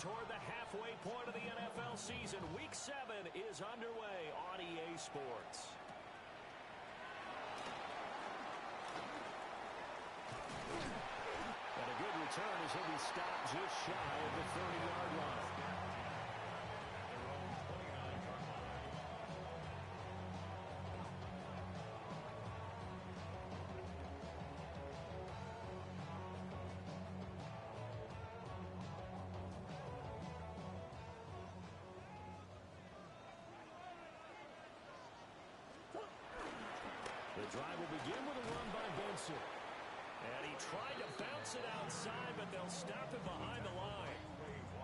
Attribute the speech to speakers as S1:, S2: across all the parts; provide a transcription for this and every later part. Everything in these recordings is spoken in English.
S1: toward the halfway point of the NFL season. Week 7 is underway on EA Sports. And a good return as he'll be stopped just shy of the 30-yard line. The drive will begin with a run by Benson. And he tried to bounce it outside, but they'll stop him behind the line.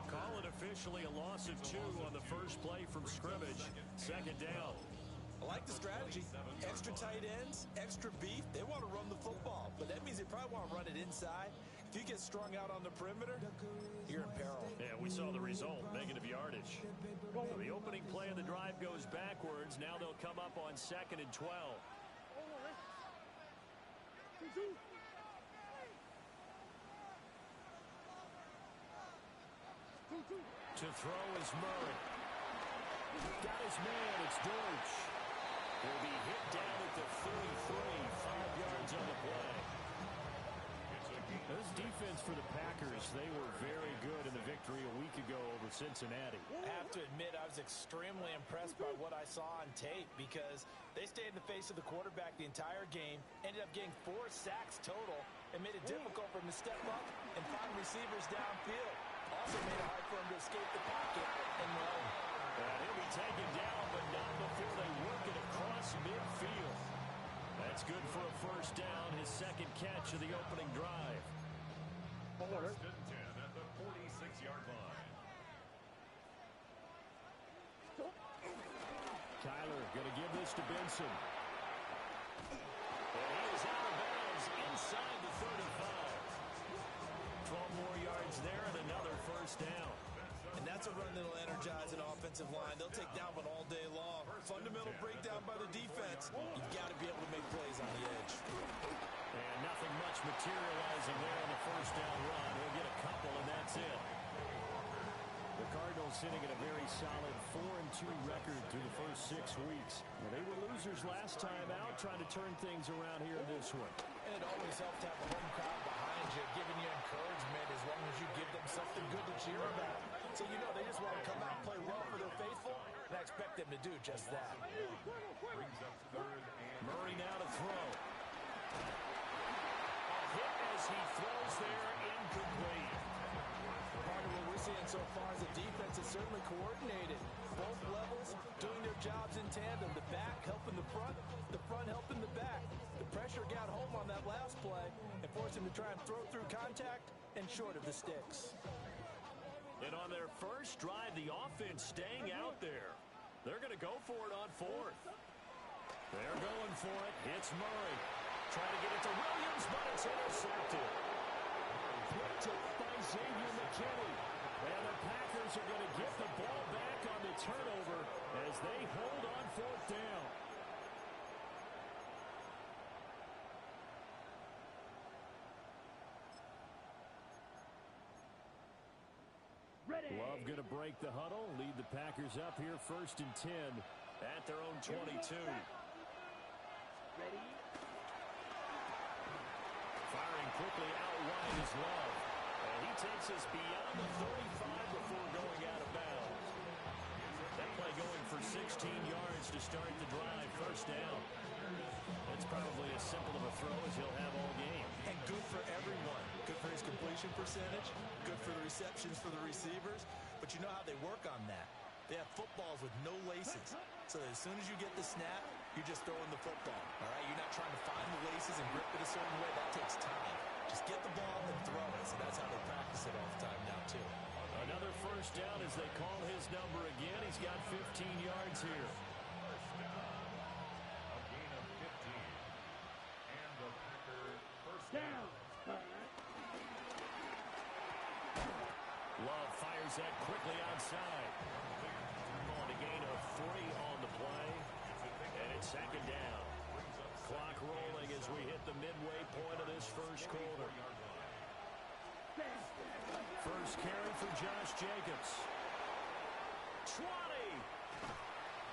S1: Call it officially a loss of 2 on the first play from scrimmage. Second down.
S2: I like the strategy. Extra tight ends, extra beef. They want to run the football, but that means they probably want to run it inside. If you get strung out on the perimeter, you're in peril.
S1: Yeah, we saw the result, negative yardage. So the opening play of the drive goes backwards. Now they'll come up on 2nd and 12. To throw is Murray. Got his man, it's Deutsch. Will be hit down at the 33, 5 yards on the play. This defense for the Packers, they were very good in the victory a week ago over Cincinnati.
S2: I have to admit, I was extremely impressed by what I saw on tape because they stayed in the face of the quarterback the entire game, ended up getting 4 sacks total, and made it difficult for him to step up and find receivers downfield. Also made it hard for him to escape the pocket and run.
S1: He'll be taken down, but not before they work it across midfield. That's good for a first down, his second catch of the opening drive.
S3: First and 10 at the 46-yard line.
S1: Kyler going to give this to Benson. And he is out of bounds inside the 35. 12 more yards there and another first down.
S2: And that's a run that'll energize an offensive line. They'll take down one all day long. Fundamental breakdown by the defense. You've got to be able to make plays on the edge.
S1: And nothing much materializing there on the first down run. He'll get a couple, and that's it. The Cardinals sitting at a very solid 4-2 record through the first 6 weeks. Well, they were losers last time out, trying to turn things around here in this one.
S2: And it always helps to have a home crowd behind you, giving you encouragement as long as you give them something good to cheer about. So you know they just want to come out and play well for their faithful, and I expect them to do just that.
S3: Brings up 3rd and
S1: Murray now to throw. A hit as he throws there, incomplete.
S2: Part of what we're seeing so far is the defense is certainly coordinated. Both levels doing their jobs in tandem. The back helping the front helping the back. The pressure got home on that last play and forced him to try and throw through contact and short of the sticks.
S1: And on their first drive, the offense staying out there. They're going to go for it on 4th. They're going for it. It's Murray. Trying to get it to Williams, but it's intercepted. Picked up by Xavier McKinney. And the Packers are going to get the ball back on the turnover as they hold on 4th down. Love going to break the huddle, lead the Packers up here 1st and 10 at their own 22.
S4: Ready?
S1: Firing quickly out wide is Love. And he takes us beyond the 35 before going out of bounds. That play going for 16 yards to start the drive. First down. That's probably as simple of a throw as he'll have all game.
S2: And good for everyone. Good for his completion percentage. Good for the receptions for the receivers. But you know how they work on that. They have footballs with no laces. So that as soon as you get the snap, you're just throwing the football. All right? You're not trying to find the laces and grip it a certain way. That takes time. Just get the ball and throw it. So that's how they practice it all the time now, too.
S1: Another first down as they call his number again. He's got 15 yards here.
S3: first down. A gain of 15. And the Packer first down.
S1: Love fires that quickly outside. On a gain of 3 on the play. And it's second down. Clock rolling as we hit the midway point of this first quarter. First carry for Josh Jacobs. 20.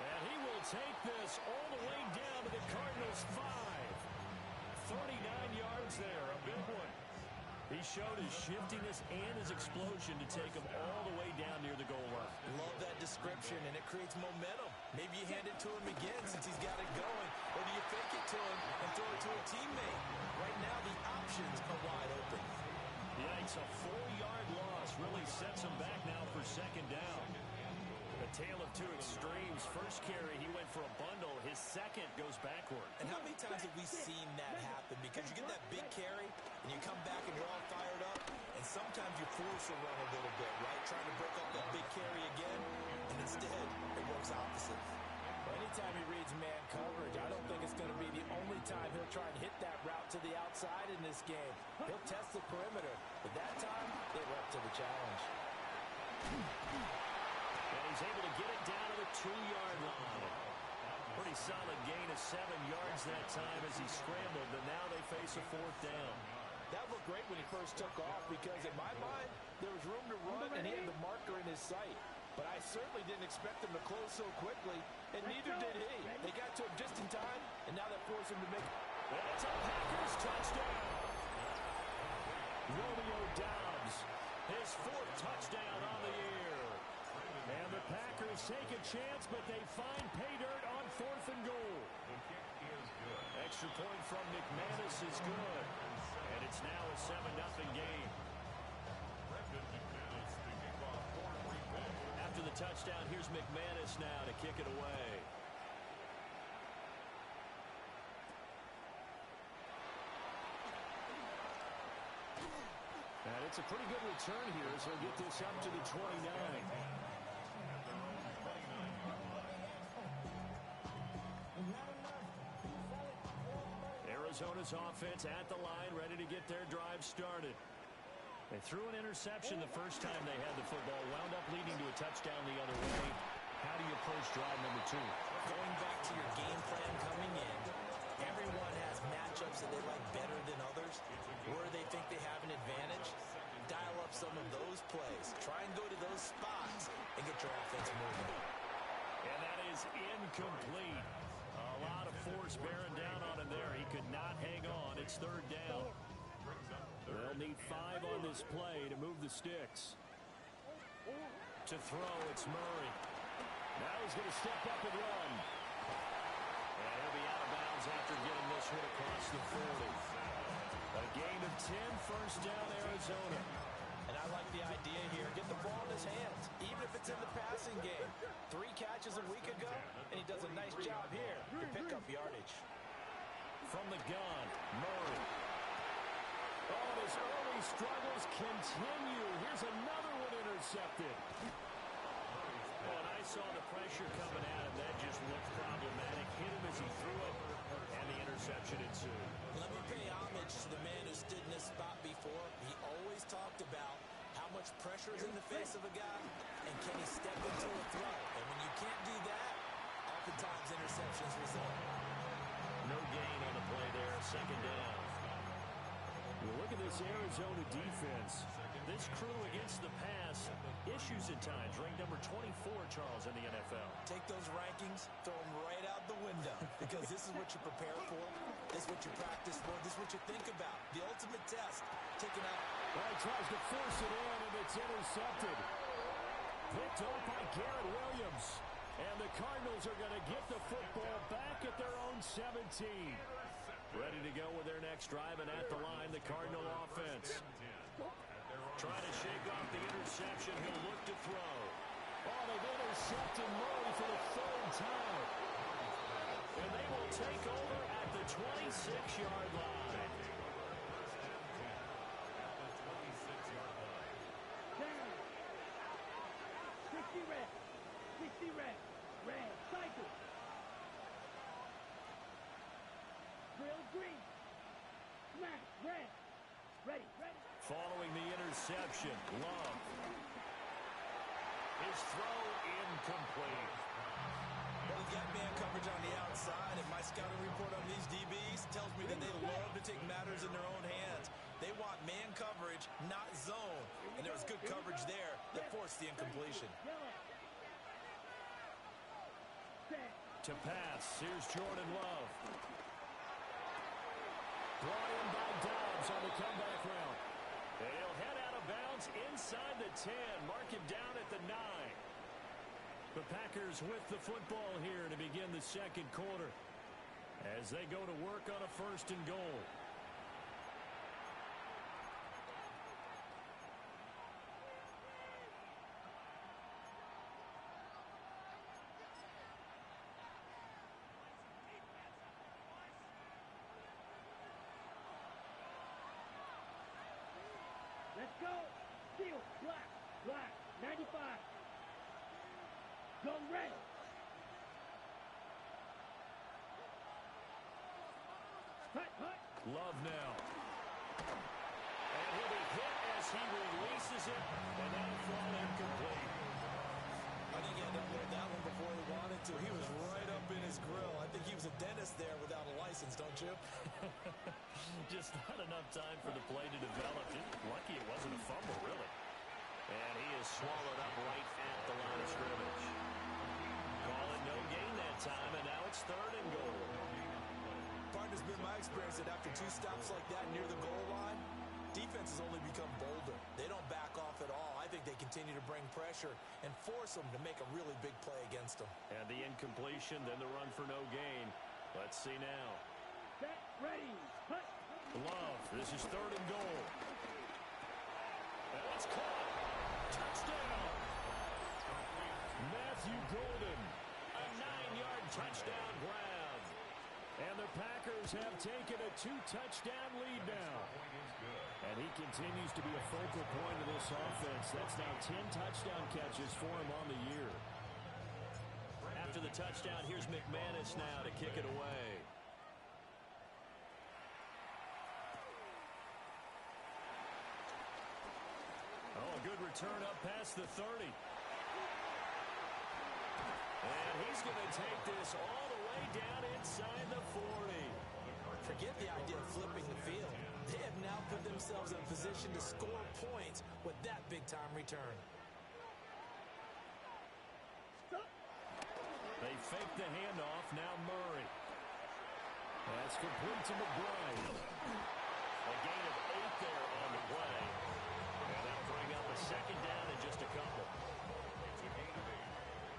S1: And he will take this all the way down to the Cardinals' 5. 39 yards there, a big one. He showed his shiftiness and his explosion to take him all the way down near the goal line.
S2: Love that description, and it creates momentum. Maybe you hand it to him again since he's got it going, or do you fake it to him and throw it to a teammate? Right now, the options are wide open.
S1: Yikes, a 4-yard loss really sets him back now for second down. A tale of two extremes. First carry, he went for a bundle. His second goes backward.
S2: And how many times have we seen that happen? Because you get that big carry, and you come back and you're all fired up, and sometimes you force a run a little bit, right? Trying to break up that big carry again, and instead, it works opposite.
S4: Well, anytime he reads man coverage, I don't think it's going to be the only time he'll try and hit that route to the outside in this game. He'll test the perimeter, but that time, they were up to the challenge.
S1: And he's able to get it down to the 2-yard line. Pretty solid gain of 7 yards that time as he scrambled, but now they face a 4th down.
S4: That looked great when he first took off because in my mind, there was room to run and he had the marker in his sight. But I certainly didn't expect him to close so quickly, and neither did he. They got to him just in time, and now that forced him to make...
S1: It's a Packers touchdown. Romeo Doubs, his 4th touchdown on the year. And the Packers take a chance, but they find pay dirt on 4th and goal. Extra point from McManus is good. And it's now a 7-0 game. After the touchdown, here's McManus now to kick it away. And it's a pretty good return here as he'll get this up to the 29. Arizona's offense at the line, ready to get their drive started. They threw an interception the first time they had the football, wound up leading to a touchdown the other way. How do you approach drive number 2?
S2: Going back to your game plan coming in, everyone has matchups that they like better than others. Where they think they have an advantage, dial up some of those plays. Try and go to those spots and get your offense moving.
S1: And that is incomplete. A lot of force bearing down on him there. He could not hang on. It's 3rd down. They'll need 5 on this play to move the sticks. To throw, it's Murray. Now he's going to step up and run. And he'll be out of bounds after getting this hit across the 40. A gain of 10, first down, Arizona.
S4: And I like the idea here. Get the ball in his hands, even if it's in the passing game. 3 catches a week ago, and he does a nice job here to pick up yardage.
S1: From the gun, Murray. Oh, his early struggles continue. Here's another one intercepted. Oh, and I saw the pressure coming at him. That just looked problematic. Hit him as he threw it, and the interception ensued.
S2: Let me pay homage to the man who stood in this spot before. He always talked about how much pressure is in the face of a guy, and can he step into a throw. And when you can't do that, oftentimes interceptions result.
S1: No gain on the play there, second down. Well, look at this Arizona defense. This crew against the pass, issues at times. Ranked number 24, Charles, in the NFL.
S2: Take those rankings, throw them right out the window, because this is what you prepare for. This is what you practice for. This is what you think about. The ultimate test. Taken out.
S1: Well, he tries to force it in, and it's intercepted. Picked off by Garrett Williams. And the Cardinals are going to get the football back at their own 17. Ready to go with their next drive, and at the line, the Cardinal offense. Trying to shake off the interception. He'll look to throw. Oh, they've intercepted Murray for the 3rd time. And they will take over at the 26-yard line.
S5: Down. 60 red. 60 red. Red. Cycle. Drill green. Smash. Red. Ready. Ready.
S1: Following the interception, Love. His throw incomplete.
S2: Well, we've got man coverage on the outside, and my scouting report on these DBs tells me that they love to take matters in their own hands. They want man coverage, not zone. And And there was good coverage there that forced the incompletion.
S1: To pass, here's Jordan Love. Brought in by Dobbs on the comeback route. And he'll head out of bounds inside the 10. Mark him down at the 9. The Packers with the football here to begin the second quarter as they go to work on a 1st and goal.
S5: Let's go. Steel. Black. Black. 95. Go red. Hut, hut.
S1: Love now. And he'll be hit as he releases it, and that'll fall incomplete.
S2: I think he had to upload that one before he wanted to. He was right up in his grill. I think he was a dentist there without a license, don't you?
S1: Just not enough time for the play to develop. Just lucky it wasn't a fumble, really. And he is swallowed up right at the line of scrimmage. Call it no gain that time, and now it's 3rd and goal.
S2: Partner's been my experience that after 2 stops like that near the goal line, defenses only become bolder. They don't back off at all. I think they continue to bring pressure and force them to make a really big play against them.
S1: And the incompletion, then the run for no gain. Let's see now.
S5: Set. Ready. Hut.
S1: Love. This is 3rd and goal. And it's caught. Touchdown. Matthew Golden. A 9-yard touchdown grab. And the Packers have taken a 2-touchdown lead now. And he continues to be a focal point of this offense. That's now 10 touchdown catches for him on the year. After the touchdown, here's McManus now to kick it away. Oh, a good return up past the 30. And he's going to take this all the way down inside the 40.
S2: Forget the idea of flipping the field. They have now put themselves in a position to score points with that big-time return.
S1: They fake the handoff. Now Murray. That's complete to McBride. A gain of 8 there on the play. And that'll bring up a 2nd down in just a couple.
S3: It's a gain of 8.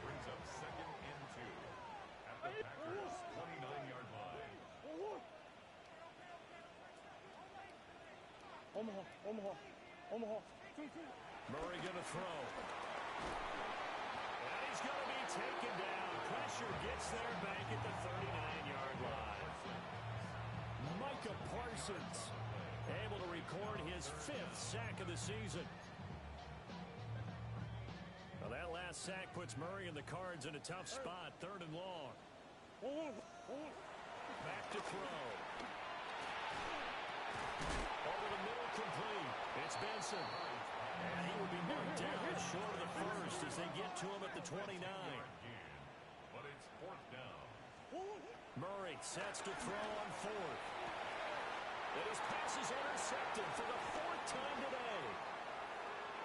S3: Brings up 2nd and 2 at the Packers' 29-yard line.
S5: Omaha. Omaha. Omaha.
S1: Murray going to throw. And he's going to be taken down. Pressure gets there back at the 39-yard line. Micah Parsons able to record his 5th sack of the season. Well, that last sack puts Murray and the Cards in a tough spot. 3rd and long. Back to throw. Over the middle, complete. It's Benson. And he will be knocked down short of the 1st as they get to him at the 29.
S3: But it's 4th down.
S1: Murray sets to throw on 4th. And his pass is intercepted for the 4th time today.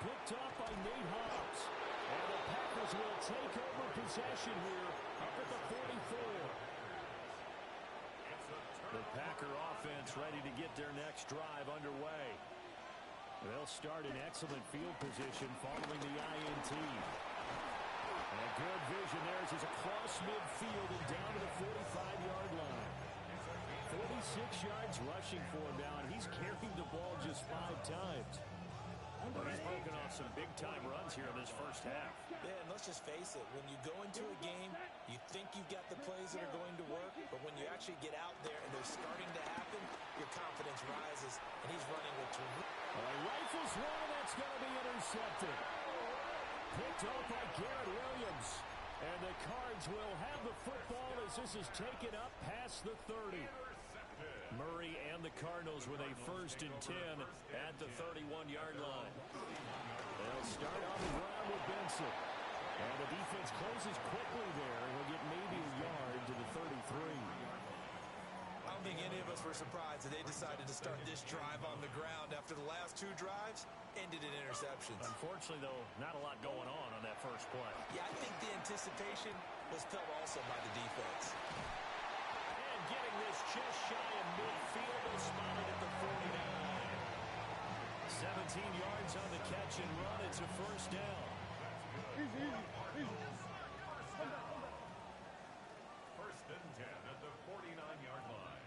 S1: Picked off by Nate Hobbs. And the Packers will take over possession here up at the 44. The Packer offense ready to get their next drive underway. They'll start in excellent field position following the INT. And good vision there as he's across midfield and down to the 45-yard line. 46 yards rushing for him now, and he's carried the ball just 5 times. Well, he's broken off some big-time runs here in this first half.
S2: Yeah, and let's just face it. When you go into a game, you think you've got the plays that are going to work, but when you actually get out there and they're starting to happen, your confidence rises, and he's running with two.
S1: Rifles one, and that's going to be intercepted. Picked off by Garrett Williams. And the Cards will have the football as this is taken up past the 30. Murray and the Cardinals with a 1st and 10 at the 31-yard line. They'll start on the ground with Benson. And the defense closes quickly there. He'll get maybe a yard to the 33.
S2: I don't think any of of us were surprised that they decided to start this drive on the ground after the last two drives ended in interceptions.
S1: Unfortunately, though, not a lot going on that first play.
S2: Yeah, I think the anticipation was felt also by the defense.
S1: And getting this just shy of midfield, they spotted at the 49. 17 yards on the catch and run. It's a first down.
S3: First and 10 at the 49-yard line.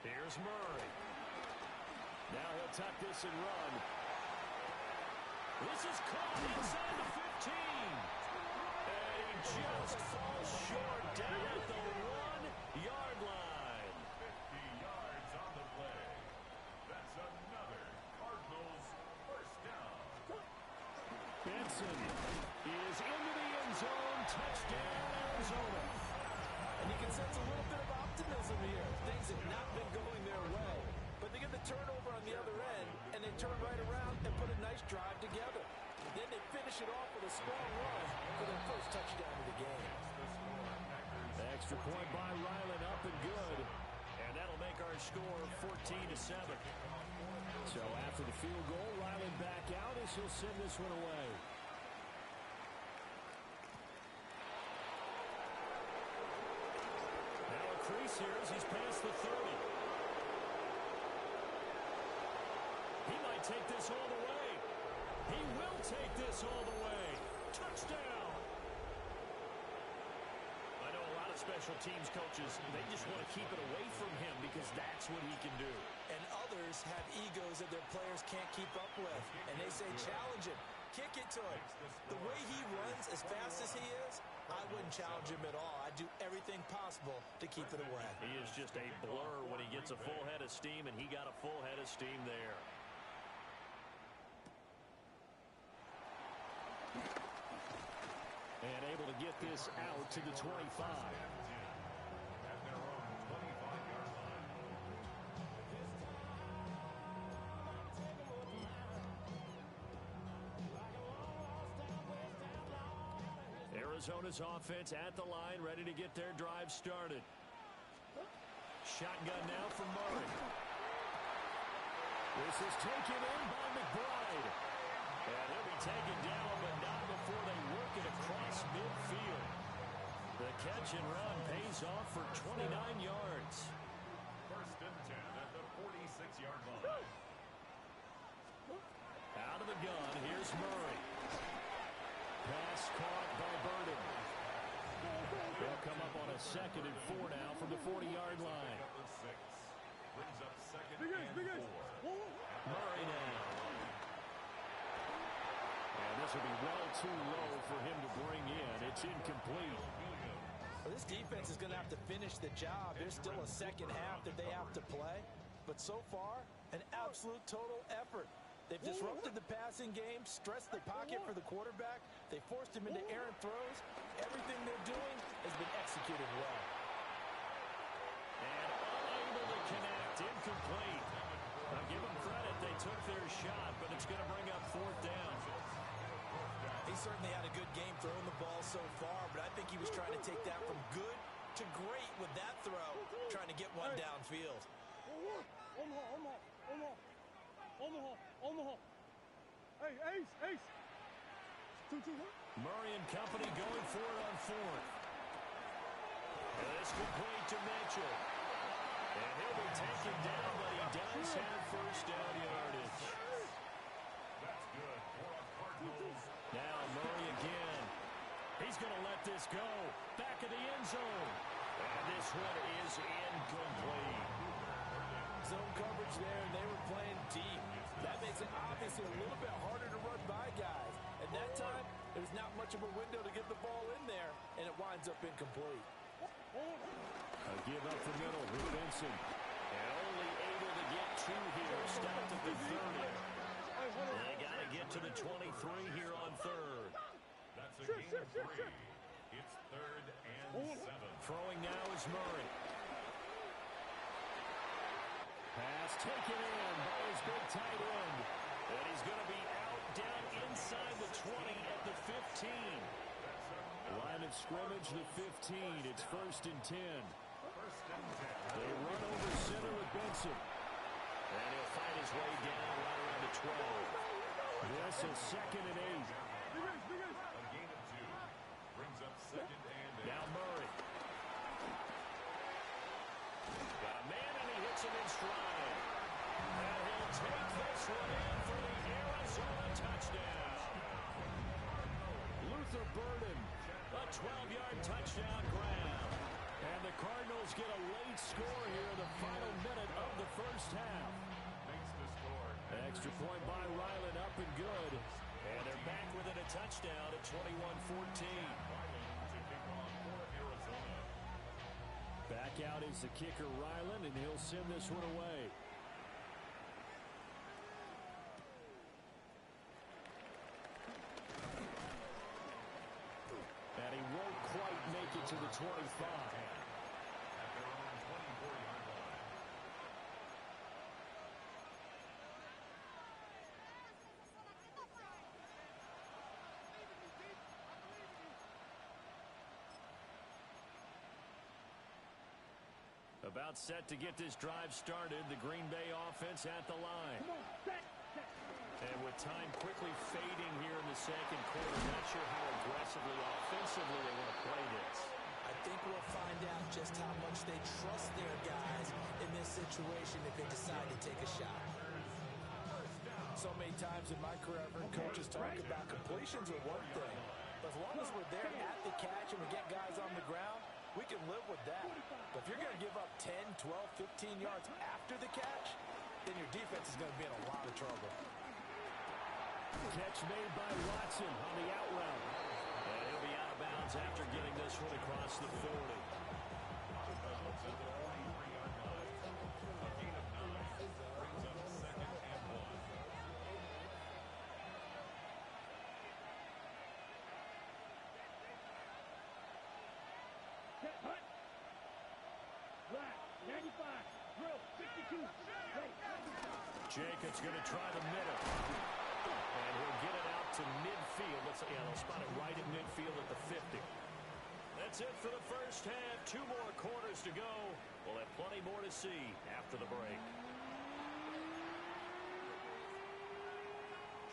S1: Here's Murray. Now he'll tuck this and run. This is caught inside the 15. And he just falls short down at the 1-yard line.
S3: 50 yards on the play. That's another Cardinals first down.
S1: Benson is into the end zone. Touchdown, Arizona.
S4: And you can sense a little bit of optimism here. Things have not been going their way. But they get the turnover on the other end, and they turn right around and put a nice drive together. Then they finish it off with a strong run for their first touchdown of the game.
S1: Extra point by Ryland, up and good. And that'll make our score 14-7. So after the field goal, Ryland back out as he'll send this one away. Now a crease here as he's past the 30. He might take this all the way. He will take this all the way. Touchdown! I know a lot of special teams coaches, they just want to keep it away from him because that's what he can do.
S2: And others have egos that their players can't keep up with. And they say, challenge him. Kick it to him. The way he runs as fast as he is, I wouldn't challenge him at all. I'd do everything possible to keep it away.
S1: He is just a blur when he gets a full head of steam, and he got a full head of steam there. And able to get this out to the 25.
S3: At their own 25-yard line.
S1: Arizona's offense at the line, ready to get their drive started. Shotgun now for Murray. This is taken in by McBride. And he'll be taken down, but not before they work it across midfield. The catch and run pays off for 29 yards.
S3: First and 10 at the 46-yard line.
S1: Out of the gun, here's Murray. Pass caught by Burden. They'll come up on a 2nd and 4 now from the 40-yard line.
S3: Up the 6. Brings up 2nd and 4.
S1: Murray now. And this will be well too low for him to bring in. It's incomplete.
S2: Well, this defense is going to have to finish the job. There's still a second half that they have to play. But so far, an absolute total effort. They've disrupted the passing game, stressed the pocket for the quarterback. They forced him into errant throws. Everything they're doing has been executed well.
S1: And unable to connect. Incomplete. Now give them credit. They took their shot, but it's going to bring up 4th down.
S2: He certainly had a good game throwing the ball so far, but I think he was trying to take that from good to great with that throw, trying to get one downfield.
S1: Murray and company going for it on 4th. And this complete to Mitchell. And he'll be taken down, but he does have first down yardage.
S3: That's good for a Cardinals.
S1: Now Murray again. He's going to let this go. Back of the end zone. And this one is incomplete.
S4: Zone coverage there, and they were playing deep. That makes it obviously a little bit harder to run by guys. At that time, there's not much of a window to get the ball in there, and it winds up incomplete.
S1: A give up the middle with Benson. And only able to get 2 here. Stopped at the 30. They got to get to the 23 here on 3rd.
S3: That's a gain of 3. It's 3rd and 7.
S1: Throwing now is Murray. Pass taken in by his big tight end. And he's going to be out down inside the 20 at the 15. Lyman of scrimmage, the 15. It's 1st and 10. They run over center with Benson. And he'll find his way down right around the 12. This is 2nd and 8.
S3: A gain of 2. Brings up 2nd and 8.
S1: Now Murray. Got a man and he hits him in stride. And he'll take this one in for the Arizona touchdown. Luther Burden, a 12-yard touchdown grab. And the Cardinals get a late score here in the final minute of the first half.
S3: Makes the score.
S1: Extra point by Ryland, up and good. And they're back within a touchdown at 21-14.
S3: Ryland to kick off for Arizona.
S1: Back out is the kicker Ryland, and he'll send this one away. And he won't quite make it to the 25.
S3: At their own 24-yard line.
S1: About set to get this drive started, the Green Bay offense at the line.
S5: Come on, set.
S1: And with time quickly fading here in the second quarter, not sure how aggressively, offensively they want to play this.
S2: I think we'll find out just how much they trust their guys in this situation if they decide to take a shot.
S4: So many times in my career, I've heard coaches talk about completions are one thing. But as long as we're there at the catch and we get guys on the ground, we can live with that. But if you're going to give up 10, 12, 15 yards after the catch, then your defense is going to be in a lot of trouble.
S1: Catch made by Watson on the out route. And he'll be out of bounds after getting this one across the 40.
S3: Out of bounds at the 43-yard line. A gain of 9. Brings up 2nd and 1.
S5: Set, hut. Black, 95. Drill, 52. Ready.
S1: Jacobs going to try the middle. And he'll get it out to midfield. They'll spot it right at midfield at the 50. That's it for the first half. 2 more quarters to go. We'll have plenty more to see after the break.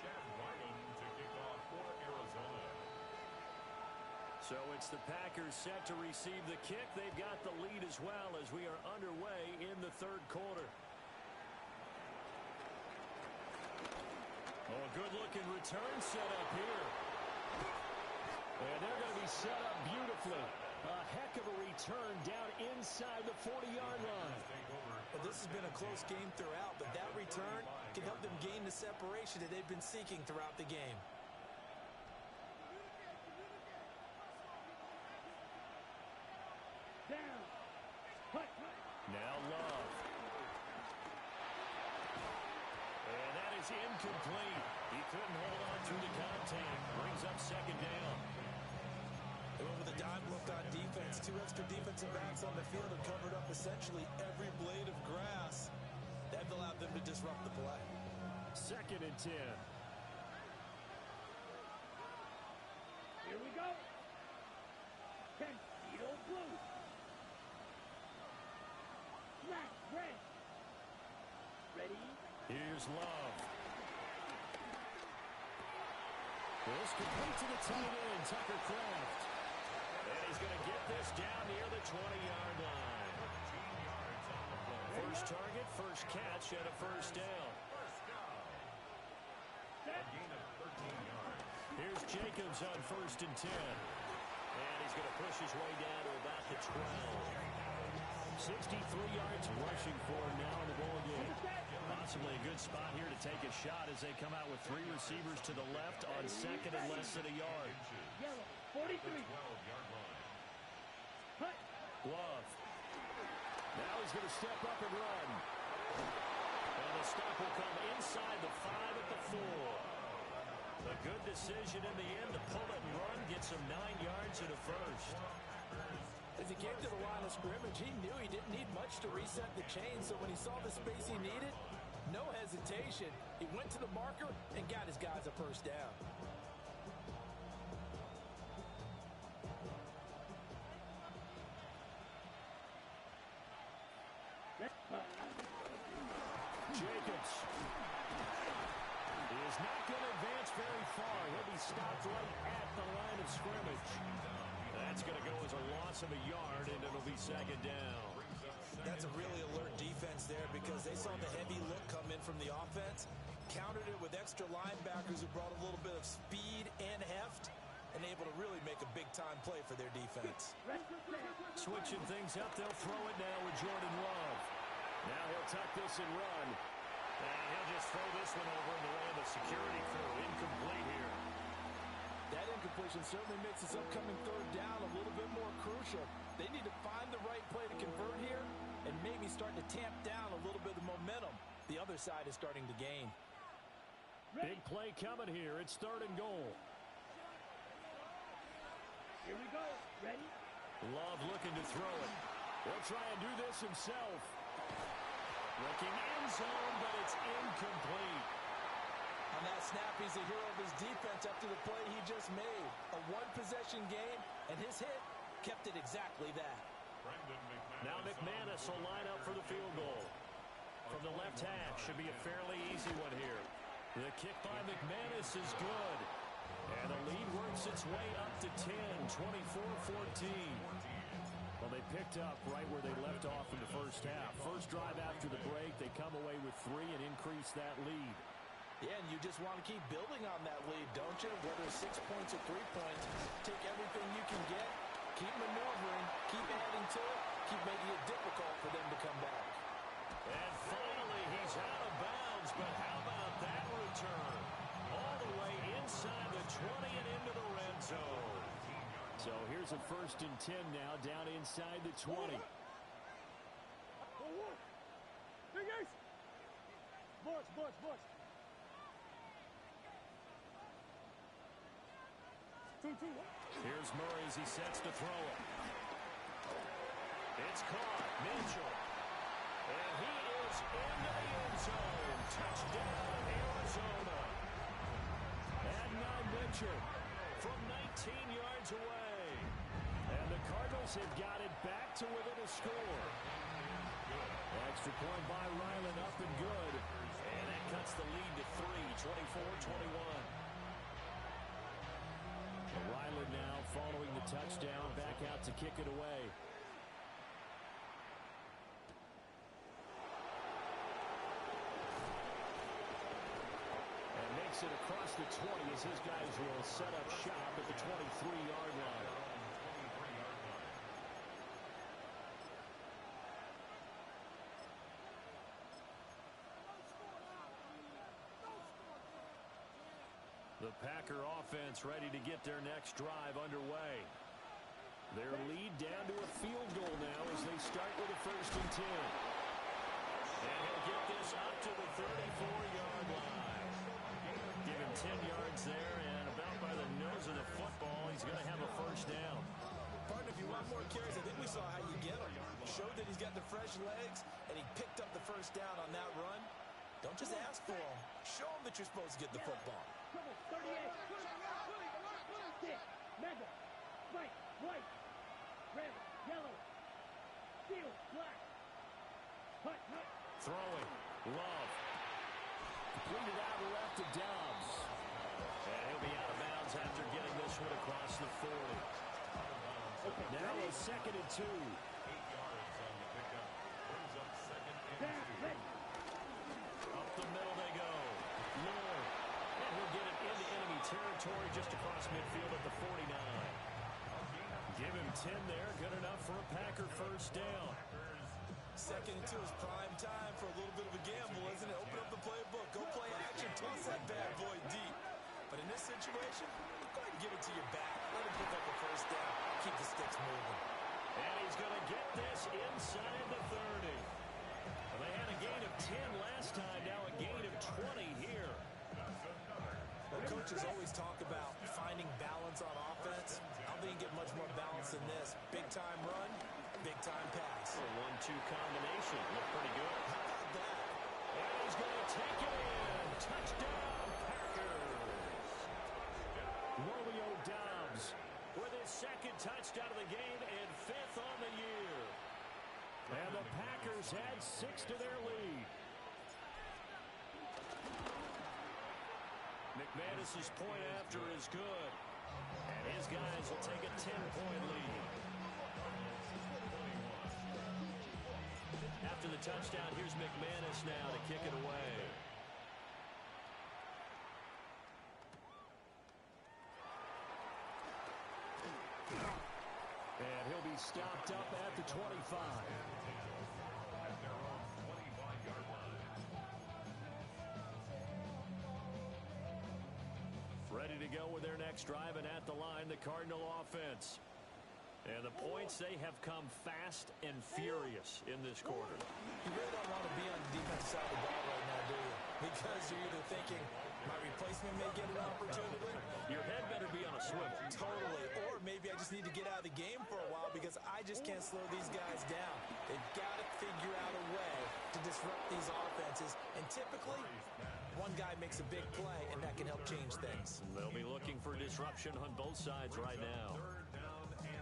S3: Chad Ryland to kick off for Arizona.
S1: So it's the Packers set to receive the kick. They've got the lead as well as we are underway in the third quarter. Oh, a good-looking return set up here. And they're going to be set up beautifully. A heck of a return down inside the 40-yard line.
S2: But this has been a close game throughout, but that return can help them gain the separation that they've been seeking throughout the game.
S5: Down. Hut.
S1: Now Love. And that is incomplete. He couldn't hold on through the contact. Brings up 2nd down.
S2: They went with a dime look on defense. 2 extra defensive backs on the field and covered up essentially every blade of grass. That allowed them to disrupt the play.
S1: 2nd and 10.
S5: Here we go. 10. Tito blue. Black, red. Ready.
S1: Here's Love. This complete to the tight end, Tucker Kraft. And he's going to get this down near the 20-yard line.
S3: 15 yards on the play.
S1: First target, first catch, and a first down.
S3: A gain of 13 yards.
S1: Here's Jacobs on 1st and 10. And he's going to push his way down to about the 12. 63 yards rushing for him now in the ball game. Possibly a good spot here to take a shot as they come out with 3 receivers to the left on 2nd and less than a yard.
S5: Yellow. 43.
S3: 12-yard line.
S5: Hut.
S1: Love. Now he's going to step up and run. And the stop will come inside the 5 at the 4. A good decision in the end to pull it and run, get some 9 yards and a first.
S4: As he came to the line of scrimmage, he knew he didn't need much to reset the chain, so when he saw the space he needed, no hesitation. He went to the marker and got his guys a first down.
S1: far. He'll be stopped right at the line of scrimmage. That's going to go as a loss of a yard, and it'll be second down.
S2: That's a really alert defense there because they saw the heavy look come in from the offense, countered it with extra linebackers who brought a little bit of speed and heft, and able to really make a big-time play for their defense.
S1: Switching things up, they'll throw it now with Jordan Love. Now he'll tuck this and run. And he'll just throw this one over in the way of the security crew. Incomplete here.
S4: That incompletion certainly makes this upcoming third down a little bit more crucial. They need to find the right play to convert here and maybe start to tamp down a little bit of the momentum the other side is starting to gain.
S1: Big play coming here. It's third and goal.
S5: Here we go. Ready?
S1: Love looking to throw it. He'll try and do this himself. Looking end zone, but it's incomplete.
S4: On that snap, he's a hero of his defense after the play he just made. A one-possession game, and his hit kept it exactly that.
S1: Now McManus will line up for the field goal. From the left hash, should be a fairly easy one here. The kick by McManus is good. And the lead works its way up to 10, 24-14. Well, they picked up right where they left off in the first half. First drive after the break, they come away with 3 and increase that lead.
S4: Yeah, and you just want to keep building on that lead, don't you? Whether it's 6 points or 3 points, take everything you can get, keep maneuvering, keep adding to it, keep making it difficult for them to come back.
S1: And finally, he's out of bounds, but how about that return? All the way inside the 20 and into the red zone. So here's a 1st and 10 now, down inside the 20.
S5: Fingers! Bush. Two.
S1: Here's Murray as he sets to throw it. It's caught. Mitchell. And he is into the end zone. Touchdown, Arizona. Adnan Mitchell from 19 yards away. And the Cardinals have got it back to within a score. Extra point by Ryland, up and good. And that cuts the lead to 3, 24-21. Ryland now following the touchdown, back out to kick it away. And makes it across the 20 as his guys will set up shop at the 23-yard line. The Packer offense ready to get their next drive underway. Their lead down to a field goal now as they start with a 1st and 10. And he'll get this up to the 34-yard line. Give him 10 yards there, and about by the nose of the football, he's going to have a 1st down.
S2: Partner, if you want more carries, I think we saw how you get him. Showed that he's got the fresh legs, and he picked up the 1st down on that run. Don't just ask for him. Show him that you're supposed to get the football.
S5: 38. 6. Mega. White. Red. Yellow. Steel. Black. Hut.
S1: Throwing. Love. Completed out left to Dobbs. And he'll be out of bounds after getting this one across the 40. Now a 2nd and 2.
S3: 8 yards on the pickup. Brings up 2nd and 2.
S1: Up the middle they go. Lord. And he'll get it into enemy territory just across midfield at the 49. Give him 10 there. Good enough for a Packer 1st down.
S2: 2nd and 2 is prime time for a little bit of a gamble, isn't it? Open up the playbook. Go play action. Toss that bad boy deep. But in this situation, go ahead and give it to your back. Let him pick up the 1st down. Keep the sticks moving.
S1: And he's going to get this inside the 30. Well, they had a gain of 10 last time. Now a gain of 20 here.
S2: Well, coaches always talk about finding balance on offense. I don't think you get much more balance than this. Big-time run, big-time pass.
S1: A 1-2 combination. Looked pretty good.
S2: How about that?
S1: And he's going to take it in. Touchdown, Packers. Romeo Doubs with his 2nd touchdown of the game and 5th on the year. And the Packers add 6 to their lead. McManus's point after is good. And his guys will take a 10-point lead. After the touchdown, here's McManus now to kick it away. And he'll be stopped up at the 25.
S3: At their own 25-yard line.
S1: Ready to go with their next drive, and at the line, the Cardinal offense. And the points, they have come fast and furious in this quarter.
S2: You really don't want to be on the defensive side of the ball right now, do you? Because you're either thinking, my replacement may get an opportunity.
S1: Your head better be on a swivel.
S2: Totally. Or maybe I just need to get out of the game for a while because I just can't slow these guys down. They've got to figure out a way to disrupt these offenses. And typically, one guy makes a big play, and that can help change things.
S1: They'll be looking for disruption on both sides right now.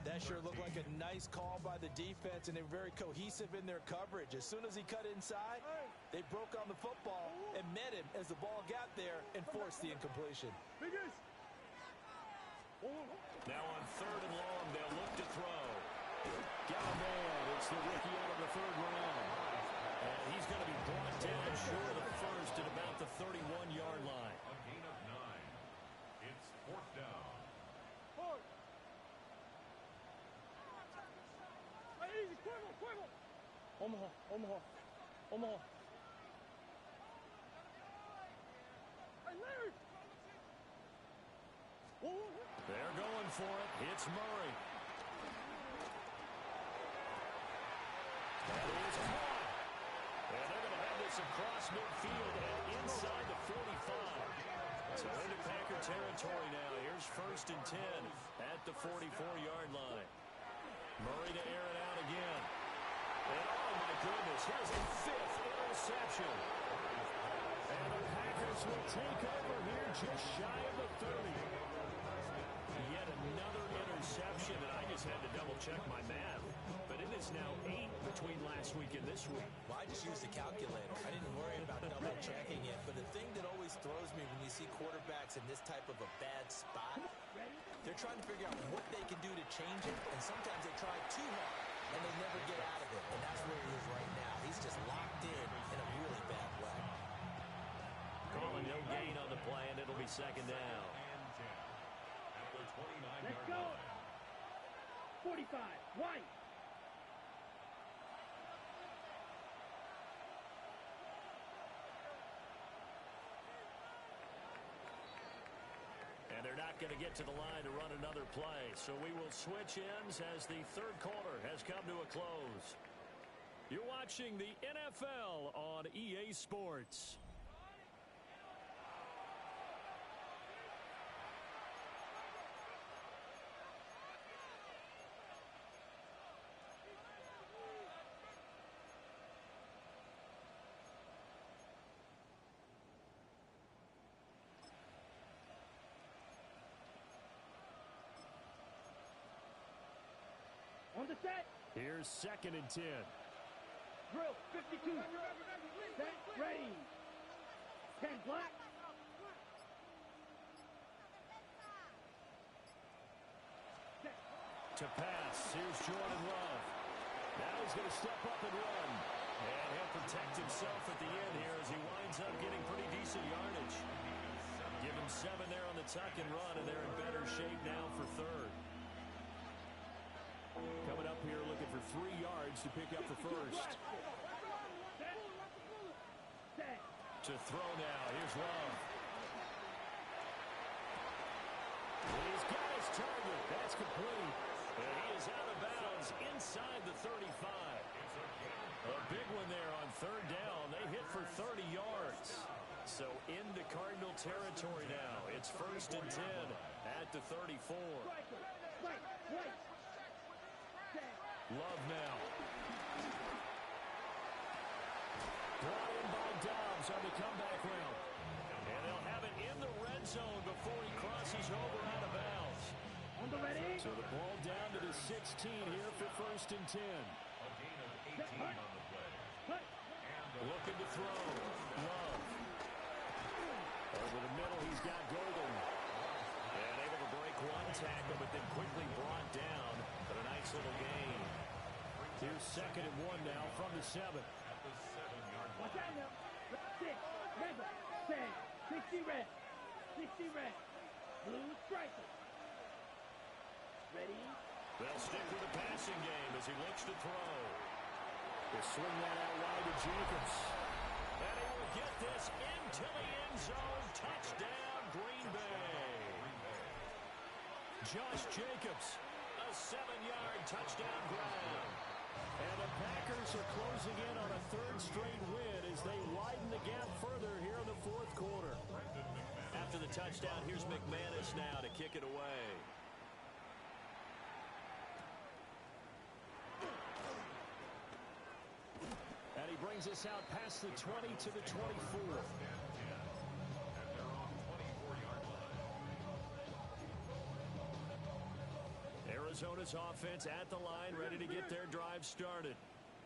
S2: That sure looked like a nice call by the defense, and they were very cohesive in their coverage. As soon as he cut inside, they broke on the football and met him as the ball got there and forced the incompletion.
S1: Now on 3rd and long, they'll look to throw. Galvan, it's the rookie out of the 3rd round. And he's going to be brought down short of the first at about the 31-yard line.
S3: A gain of 9. It's 4th down.
S5: Omaha.
S1: They're going for it. It's Murray. That is caught. And they're going to have this across midfield and inside the 45. So into Packer territory now. Here's 1st and 10 at the 44-yard line. Murray to air it out again. And oh my goodness, here's a 5th interception. And the Packers will take over here just shy of the 30. Yet another interception, and I just had to double-check my math. But it is now 8 between last week and this week.
S2: Well, I just used the calculator. I didn't worry about double-checking it. But the thing that always throws me when you see quarterbacks in this type of a bad spot, they're trying to figure out what they can do to change it, and sometimes they try too hard, and they never get out of it. And that's where he is right now. He's just locked in a really bad way.
S1: Calling no gain on the play, and it'll be 2nd down.
S3: And 10. At the 29-yard
S5: Let's go.
S3: line.
S5: 45. White.
S1: And they're not going to get to the line to run another play. So we will switch ends as the 3rd quarter has come to a close. You're watching the NFL on EA Sports.
S5: On the set.
S1: Here's 2nd and 10.
S5: Drill. 52. Set. Ready. 10 black.
S1: To pass. Here's Jordan Love. Now he's going to step up and run. And he'll protect himself at the end here as he winds up getting pretty decent yardage. Give him 7 there on the tuck and run, and they're in better shape now for 3rd. Coming up here looking for 3 yards to pick up the first. To throw now. Here's Love. He's got his target. That's complete. And he is out of bounds inside the 35. A big one there on 3rd down. They hit for 30 yards. So into Cardinal territory now. It's 1st and 10 at the 34. Love now. Brought in by Dobbs on the comeback route. And they'll have it in the red zone before he crosses over out of bounds.
S5: On the ready.
S1: So the ball down to the 16 here for 1st and 10.
S3: A gain of 18 on the play.
S5: Cut.
S3: And
S1: Looking to throw. Love. Over the middle, he's got Golden. And able to break one tackle, but then quickly brought down. But a nice little gain. Here's 2nd and 1 now from the 7.
S5: Watch out now. 6, rebel, 10, 60 red. 60 red. Blue striker. Ready?
S1: They'll stick with the passing game as he looks to throw. He'll swing that out wide to Jacobs. And he will get this into the end zone. Touchdown, Green Bay. Josh Jacobs, a 7-yard touchdown grab. And the Packers are closing in on a 3rd straight win as they widen the gap further here in the 4th quarter. After the touchdown, here's McManus now to kick it away. And he brings us out past the 20 to the 24. Arizona's offense at the line, ready to get their drive started.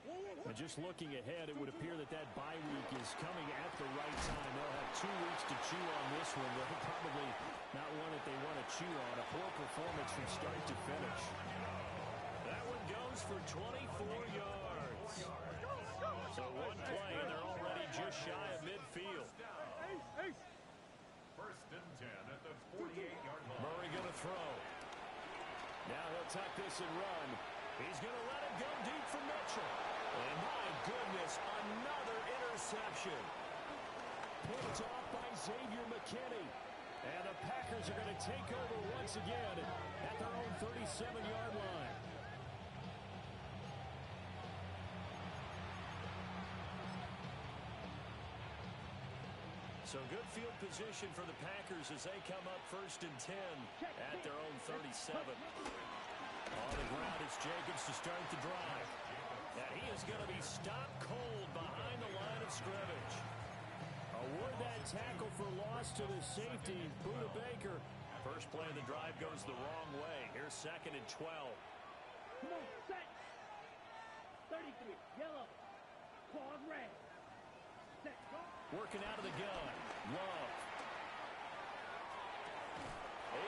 S1: And just looking ahead, it would appear that bye week is coming at the right time. They'll have 2 weeks to chew on this one. They'll probably not one that they want to chew on. A poor performance from start to finish. That one goes for 24 yards. So one play, and they're already just shy of midfield.
S3: 1st and 10 at the 48-yard line.
S1: Murray going to throw. Now he'll tuck this and run. He's going to let it go deep for Mitchell. And my goodness, another interception. Picked off by Xavier McKinney. And the Packers are going to take over once again at their own 37-yard line. So good field position for the Packers as they come up 1st and 10 at their own 37. On the ground, it's Jacobs to start the drive. And he is going to be stopped cold behind the line of scrimmage. Award that tackle for loss to the safety, Budda Baker. First play of the drive goes the wrong way. Here's 2nd and 12.
S5: Come on, set. 33, yellow. Claws red. Set, go.
S1: Working out of the gun. Love.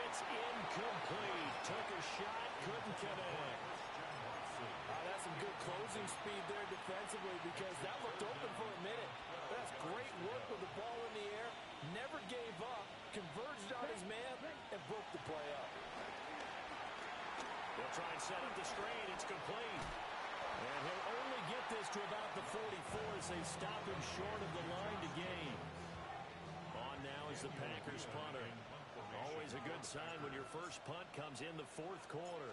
S1: It's incomplete. Took a shot, couldn't connect.
S4: That's some good closing speed there defensively because that looked open for a minute. That's great work with the ball in the air. Never gave up. Converged on his man and broke the play up.
S1: They'll try and set up the screen. It's complete. And he'll only get this to about the 44 as they stop him short of the line to gain. On now is the Packers punter. Always a good sign when your first punt comes in the 4th quarter.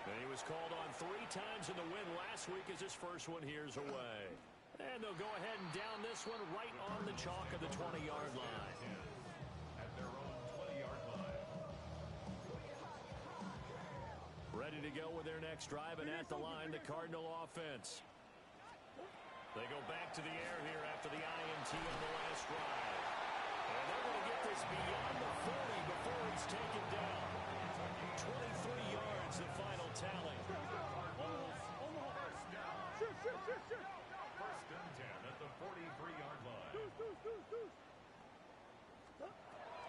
S1: And he was called on 3 times in the win last week as his first one here's away. And they'll go ahead and down this one right on the chalk of the 20-yard line.
S3: At their own 20-yard line.
S1: Ready to go with their next drive, and at the line, the Cardinal offense. They go back to the air here after the INT on the last drive. And they're going to get this beyond the 40 before he's taken down. 23 yards, the final tally.
S3: First and 10 at the 43-yard line.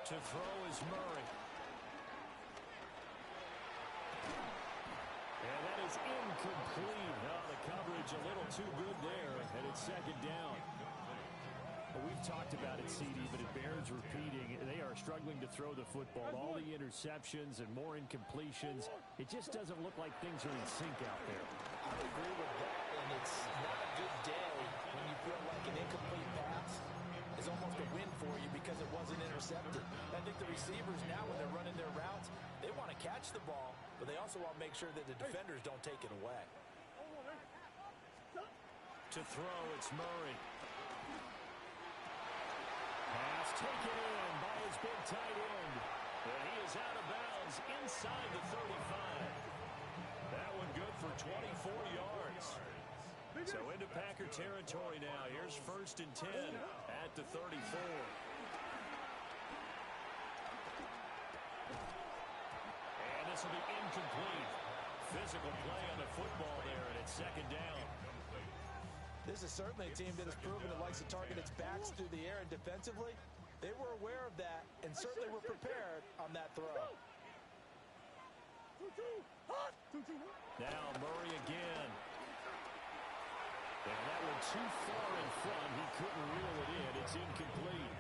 S1: To throw is Murray. And that is incomplete. Oh, the coverage a little too good there, and it's 2nd down. We've talked about it, CD, but it bears repeating. They are struggling to throw the football. All the interceptions and more incompletions. It just doesn't look like things are in sync out there.
S4: I agree with that, and it's not a good day when you feel like an incomplete pass is almost a win for you because it wasn't intercepted. I think the receivers now, when they're running their routes, they want to catch the ball, but they also want to make sure that the defenders don't take it away.
S1: To throw, it's Murray. Pass taken in by his big tight end. And he is out of bounds inside the 35. That one good for 24 yards. So into Packer territory now. Here's 1st and 10 at the 34. And this will be incomplete. Physical play on the football there, and it's 2nd down.
S4: This is certainly a team that has proven it likes to target its backs through the air, and defensively, they were aware of that and certainly were prepared on that throw.
S1: Now Murray again. And that one too far in front. He couldn't reel it in. It's incomplete.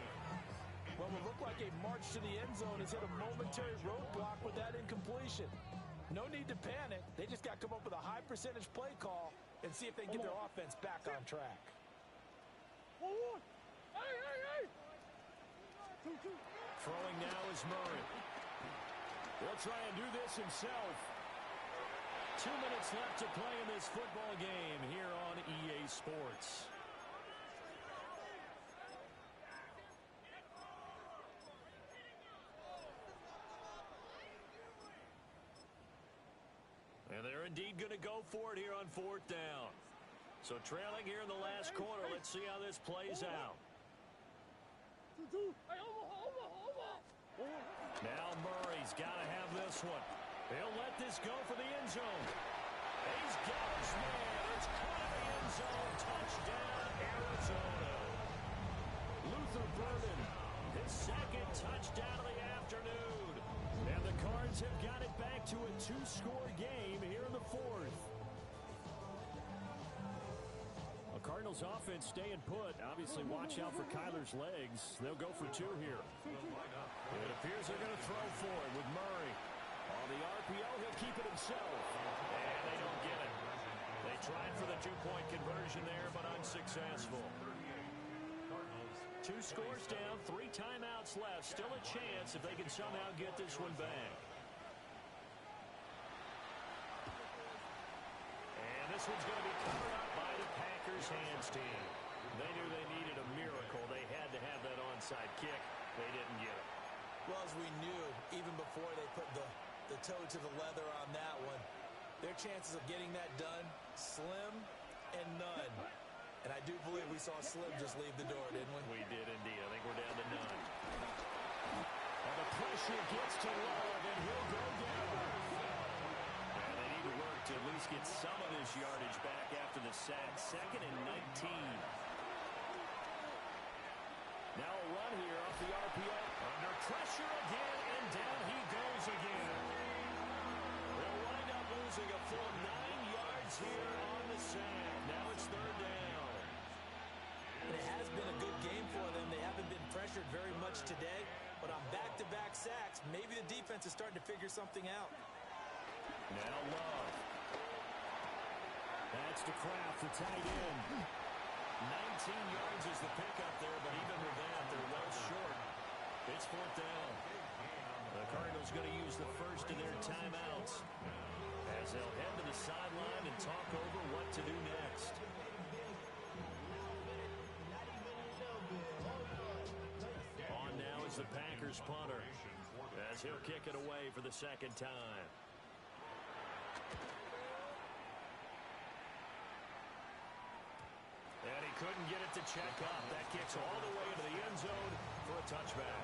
S4: Well, it looked like a march to the end zone has hit a momentary roadblock with that incompletion. No need to panic. They just got to come up with a high percentage play call and see if they can get their offense back on track.
S1: Throwing now is Murray. He'll try and do this himself. 2 minutes left to play in this football game here on EA Sports. And they're indeed going to go for it here on 4th down. So trailing here in the last quarter. Let's see how this plays out. Now Murray's got to have this one. He'll let this go for the end zone. He's got his man. It's caught in the end zone. Touchdown, Arizona. Luther Burden, his second touchdown of the afternoon. And the Cards have got it back to a 2-score game here in the 4th. A Cardinals offense staying put. Obviously, watch out for Kyler's legs. They'll go for 2 here. It appears they're going to throw for it with Murray. On the RPO, he'll keep it himself. And they don't get it. They tried for the 2-point conversion there, but unsuccessful. 2 scores down, 3 timeouts left. Still a chance if they can somehow get this one back. And this one's going to be covered up by the Packers hands team. They knew they needed a miracle. They had to have that onside kick. They didn't get it.
S2: Well, as we knew, even before they put the toe to the leather on that one, their chances of getting that done, slim and none. And I do believe we saw Slim just leave the door, didn't we?
S1: We did indeed. I think we're down to none. And the pressure gets to Love, and he'll go down. And they need to work to at least get some of this yardage back after the sack. 2nd and 19. Now a run here off the RPO. Under pressure again, and down he goes again. They'll wind up losing a full 9 yards here on the sack. Now it's 3rd down.
S2: It has been a good game for them. They haven't been pressured very much today, but on back-to-back sacks, maybe the defense is starting to figure something out.
S1: Now Love. That's to Kraft, the tight end. 19 yards is the pickup there, but even with that, they're well short. It's 4th down. The Cardinals going to use the first of their timeouts as they'll head to the sideline and talk over what to do next. On now is the Packers punter as he'll kick it away for the 2nd time. And he couldn't get it to check up. That kicks all the way into the end zone for a touchback.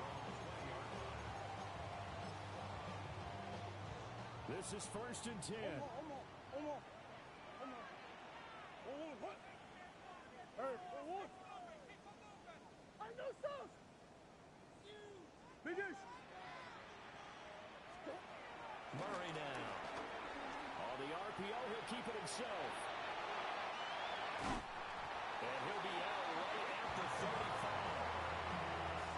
S1: This is 1st and 10. Murray now. On the RPO, he'll keep it himself. And he'll be out right at the 35.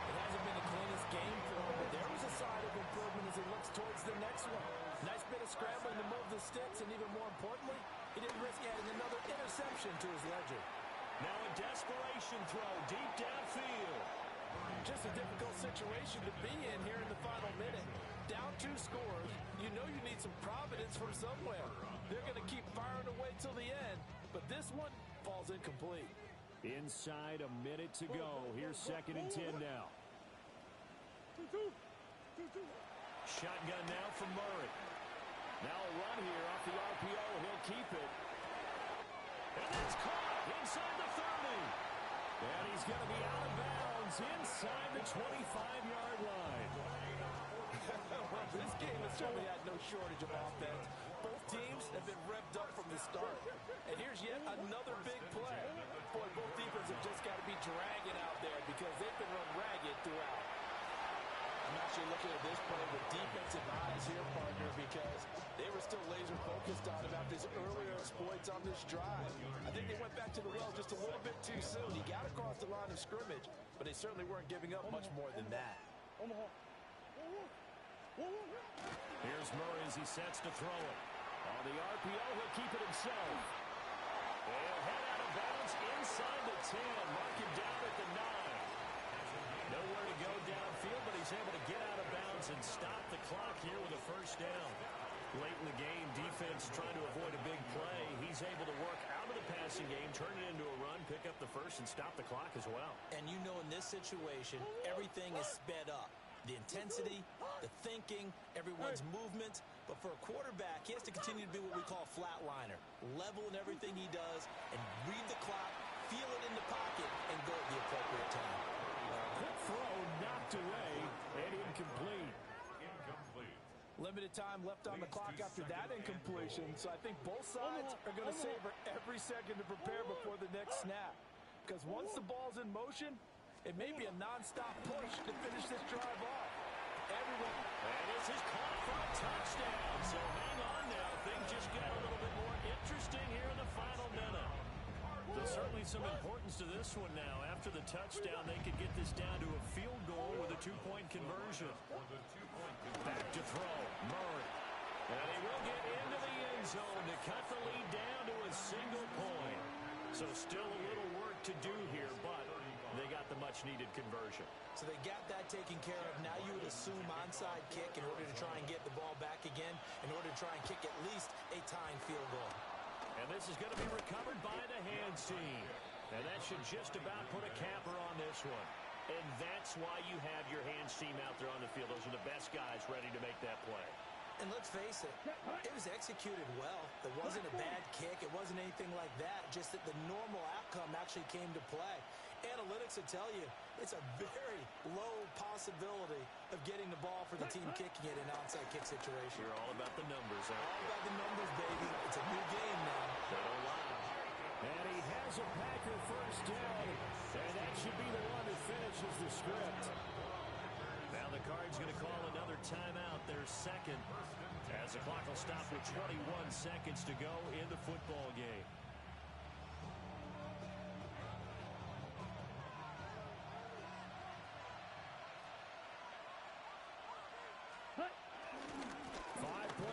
S4: It hasn't been the cleanest game for him, but there was a sign of improvement as he looks towards the next one. Nice bit of scrambling to move the sticks, and even more importantly, he didn't risk adding another interception to his ledger.
S1: Now a desperation throw deep downfield.
S4: Just a difficult situation to be in here in the final minute. Down 2 scores, you know you need some providence from somewhere. They're going to keep firing away till the end, but this one falls incomplete.
S1: Inside a minute to go. Here's 2nd and 10 now. Shotgun now from Murray. Now a run here off the RPO. He'll keep it. And that's caught inside the 30. And he's going to be out of bounds inside the 25-yard line.
S4: Well, this game has certainly had no shortage of offense. Both teams have been revved up from the start. And here's yet another big play. Boy, both defenses have just got to be dragging out there because they've been run ragged throughout. I'm actually looking at this play with defensive eyes here, partner, because they were still laser focused on him after his earlier exploits on this drive. I think they went back to the well just a little bit too soon. He got across the line of scrimmage, but they certainly weren't giving up much more than that.
S1: Here's Murray as he sets to throw it. On the RPO, he'll keep it himself. He'll head out of bounds inside the 10. Mark him down at the 9. Nowhere to go downfield, but he's able to get out of bounds and stop the clock here with a first down. Late in the game, defense trying to avoid a big play. He's able to work out of the passing game, turn it into a run, pick up the first, and stop the clock as well.
S4: And you know in this situation, everything is sped up. The intensity, the thinking, everyone's movement. But for a quarterback, he has to continue to be what we call a flatliner. Level in everything he does and read the clock, feel it in the pocket, and go at the appropriate time.
S1: Quick throw knocked away and incomplete.
S4: Limited time left on the clock after that incompletion, so I think both sides are going to savor every second to prepare before the next snap. Because once the ball's in motion, it may be a nonstop push to finish this drive off. Everyone.
S1: And this is caught for a touchdown. So hang on now. Things just get a little bit more interesting here in the final minute. There's certainly some importance to this one now. After the touchdown, they could get this down to a field goal with a two-point conversion. Back to throw. Murray. And he will get into the end zone to cut the lead down to a single point. So still a little work to do here, but they got the much-needed conversion.
S4: So they got that taken care of. Now you would assume onside kick in order to try and get the ball back again, in order to try and kick at least a tying field goal.
S1: And this is going to be recovered by the hands team. And that should just about put a capper on this one. And that's why you have your hands team out there on the field. Those are the best guys ready to make that play.
S4: And let's face it, it was executed well. It wasn't a bad kick. It wasn't anything like that. Just that the normal outcome actually came to play. Analytics will tell you it's a very low possibility of getting the ball for the team kicking it in an onside kick situation.
S1: You're all about the numbers, huh?
S4: All about the numbers, baby. It's a new game now.
S1: They don't lie. And he has a Packer first down. And that should be the one that finishes the script. Now the Cards going to call another timeout, their second, as the clock will stop with 21 seconds to go in the football game.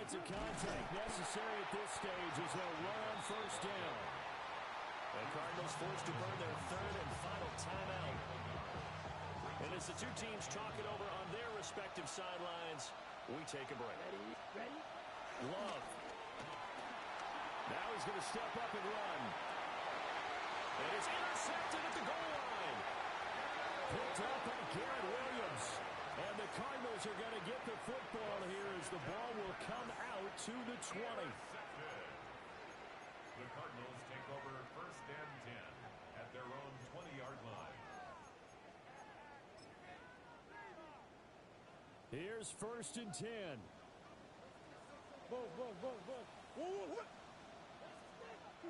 S1: Of contact necessary at this stage as they'll run on first down. The Cardinals forced to burn their third and final timeout. And as the two teams talk it over on their respective sidelines, we take a break.
S5: Ready?
S1: Love. Now he's going to step up and run. And it's intercepted at the goal line. Picked up by Garrett Williams. And the Cardinals are going to get the football here as the ball will come out to the 20.
S3: The Cardinals take over first and 10 at their own 20-yard line.
S1: Here's first and 10.
S5: Whoa.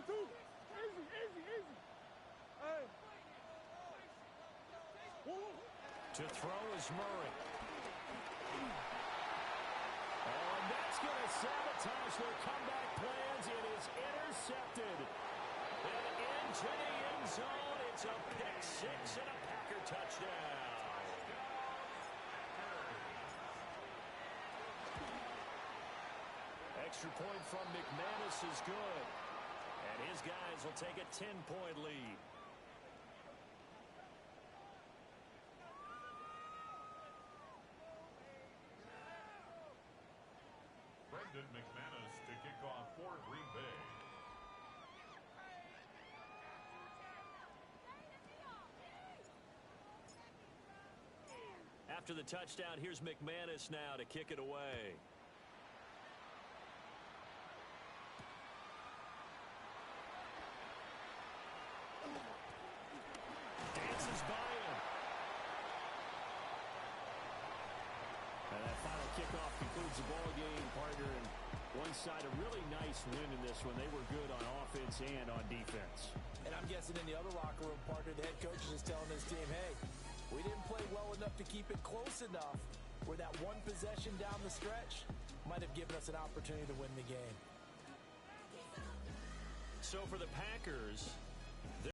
S5: Easy. Hey.
S1: To throw is Murray. Oh, and that's going to sabotage their comeback plans. It is intercepted. And into the end zone. It's a pick six and a Packer touchdown. Extra point from McManus is good. And his guys will take a 10-point lead.
S3: Brendan McManus to kick off for Green Bay.
S1: After the touchdown, here's McManus now to kick it away. Dances by him. And that final kick ends the ball game, partner. And one side, a really nice win in this one. They were good on offense and on defense.
S4: And I'm guessing in the other locker room, partner, the head coach is just telling his team, hey, we didn't play well enough to keep it close enough where that one possession down the stretch might have given us an opportunity to win the game.
S1: So for the Packers,